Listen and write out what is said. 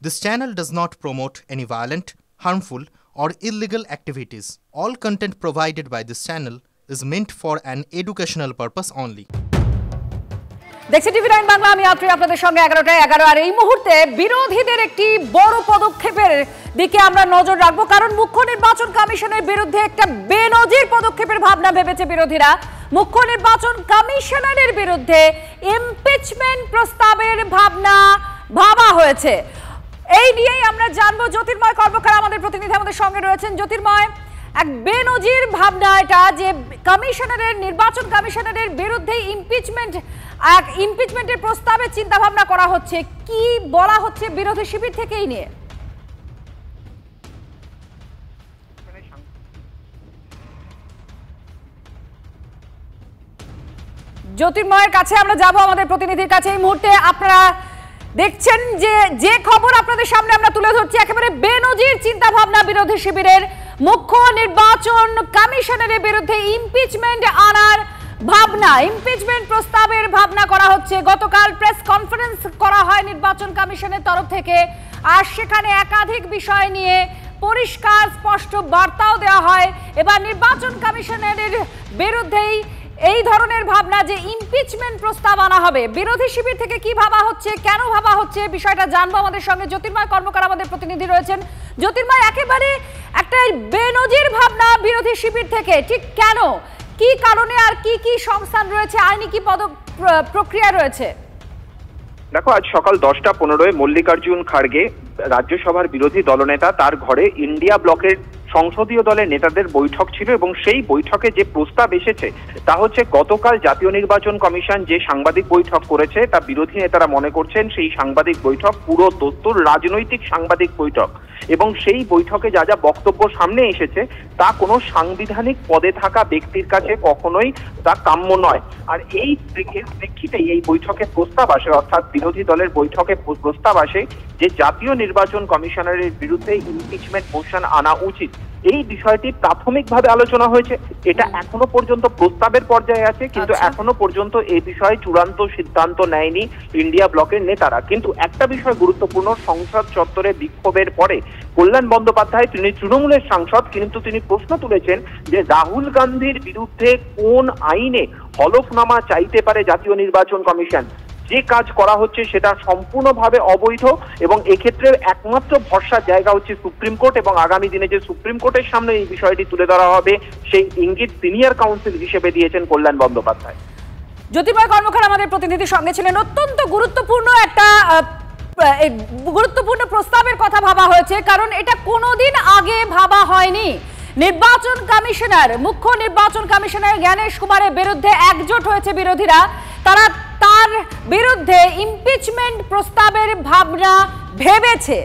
This channel does not promote any violent, harmful, or illegal activities. All content provided by this channel is meant for an educational purpose only. দেখছি TV 9 Bangla, আমি আত্রি আপনাদের সঙ্গে 11টায় 11 আর এই মুহূর্তে বিরোধীদের একটি বড় পদক্ষেপের দিকে আমরা নজর রাখবো, কারণ মুখ্য নির্বাচন কমিশনের বিরুদ্ধে একটা বেনজির পদক্ষেপের ভাবনা ভেবেছে বিরোধীরা। মুখ্য নির্বাচন কমিশনারের বিরুদ্ধে ইমপিচমেন্ট প্রস্তাবের ভাবা হয়েছে। এই নিয়েই আমরা জানবো। জ্যোতির্ময় কর্মকার আমাদের প্রতিনিধি আমাদের সঙ্গে রয়েছেন। জ্যোতির্ময়, এক বেনজির ভাবনা এটা, যে নির্বাচন কমিশনারের বিরুদ্ধে ইমপিচমেন্টের প্রস্তাবের চিন্তা ভাবনা করা হচ্ছে, কি বলা হচ্ছে বিরোধী শিবির থেকেই নিয়ে? জ্যোতির্ময়ের কাছে আমরা যাব, আমাদের প্রতিনিধির কাছে। এই মুহূর্তে আপনারা দেখছেন যে খবর আপনাদের সামনে আমরা তুলে ধরছি, একেবারে বেনজির চিন্তা ভাবনা বিরোধী শিবিরের। মুখ্য নির্বাচন কমিশনারের বিরুদ্ধে ইমপিচমেন্ট আনার ভাবনা, ইমপিচমেন্ট প্রস্তাবের ভাবনা করা হচ্ছে। গতকাল প্রেস কনফারেন্স করা হয় নির্বাচন কমিশনের তরফ থেকে, আর সেখানে একাধিক বিষয় নিয়ে পরিষ্কার স্পষ্ট বার্তাও দেওয়া হয়। এবার নির্বাচন কমিশনারের বিরুদ্ধেই এই ধরনের ভাবনা, যে ইমপিচমেন্ট প্রস্তাব আনা হবে। বিরোধী শিবির থেকে কি ভাবা হচ্ছে, কেন ভাবা হচ্ছে, বিষয়টা জানবো। আমাদের সঙ্গে জ্যোতির্ময় কর্মকার আমাদের প্রতিনিধি রয়েছেন। জ্যোতির্ময়, একেবারে একটা বেনজির ভাবনা বিরোধী শিবির থেকে, ঠিক কেন, কি কারণে, আর কি কি সংস্থান রয়েছে, আইনি কি প্রক্রিয়া রয়েছে? দেখো, আজ সকাল 10:15 মল্লিকার্জুন খাড়গে, রাজ্যসভার বিরোধী দলনেতা, তার ঘরে ইন্ডিয়া ব্লকের সংসদীয় দলের নেতাদের বৈঠক ছিল, এবং সেই বৈঠকে যে প্রস্তাব এসেছে তা হচ্ছে, গতকাল জাতীয় নির্বাচন কমিশন যে সাংবাদিক বৈঠক করেছে তা বিরোধী নেতারা মনে করছেন সেই সাংবাদিক বৈঠক পুরো দস্তুর রাজনৈতিক সাংবাদিক বৈঠক, এবং সেই বৈঠকে যা যা বক্তব্য সামনে এসেছে তা কোনো সাংবিধানিক পদে থাকা ব্যক্তির কাছে কখনোই তা কাম্য নয়। আর এই প্রেক্ষিতেই এই বৈঠকে প্রস্তাব আসে, অর্থাৎ বিরোধী দলের বৈঠকে প্রস্তাব আসে যে জাতীয় নির্বাচন কমিশনারের বিরুদ্ধে ইমপিচমেন্ট মোশন আনা উচিত। এই বিষয়টি প্রাথমিকভাবে আলোচনা হয়েছে, এটা এখনো পর্যন্ত প্রস্তাবের পর্যায়ে আছে, কিন্তু এখনো পর্যন্ত এই বিষয়ে চূড়ান্ত সিদ্ধান্ত নেয়নি ইন্ডিয়া ব্লকের নেতারা। কিন্তু একটা বিষয় গুরুত্বপূর্ণ, সংসদ চত্বরে বিক্ষোভের পরে কল্যাণ বন্দ্যোপাধ্যায়, তিনি তৃণমূলের সাংসদ, কিন্তু তিনি প্রশ্ন তুলেছেন যে রাহুল গান্ধীর বিরুদ্ধে কোন আইনে হলফনামা চাইতে পারে জাতীয় নির্বাচন কমিশন। যে কাজ করা হচ্ছে সেটা সম্পূর্ণভাবে অবৈধ, এবং এক্ষেত্রে একমাত্র ভরসার জায়গা হচ্ছে সুপ্রিম কোর্ট, এবং আগামী দিনে যে সুপ্রিম কোর্টের সামনে এই বিষয়টি তুলে ধরা হবে সেই ইঙ্গিত সিনিয়র কাউন্সিল হিসেবে দিয়েছেন কল্যাণ বন্দ্যোপাধ্যায়। জ্যোতির্ময় কর্মকার আমাদের প্রতিনিধির সঙ্গে ছিলেন। অত্যন্ত গুরুত্বপূর্ণ প্রস্তাবের কথা ভাবা হয়েছে, কারণ এটা কোনোদিন আগে ভাবা হয়নি। নির্বাচন কমিশনার, মুখ্য নির্বাচন কমিশনার জ্ঞানেশ কুমারের বিরুদ্ধে একজোট হয়েছে বিরোধীরা। তার বিরুদ্ধে ইমপিচমেন্ট প্রস্তাবের ভাবনা ভেবেছে।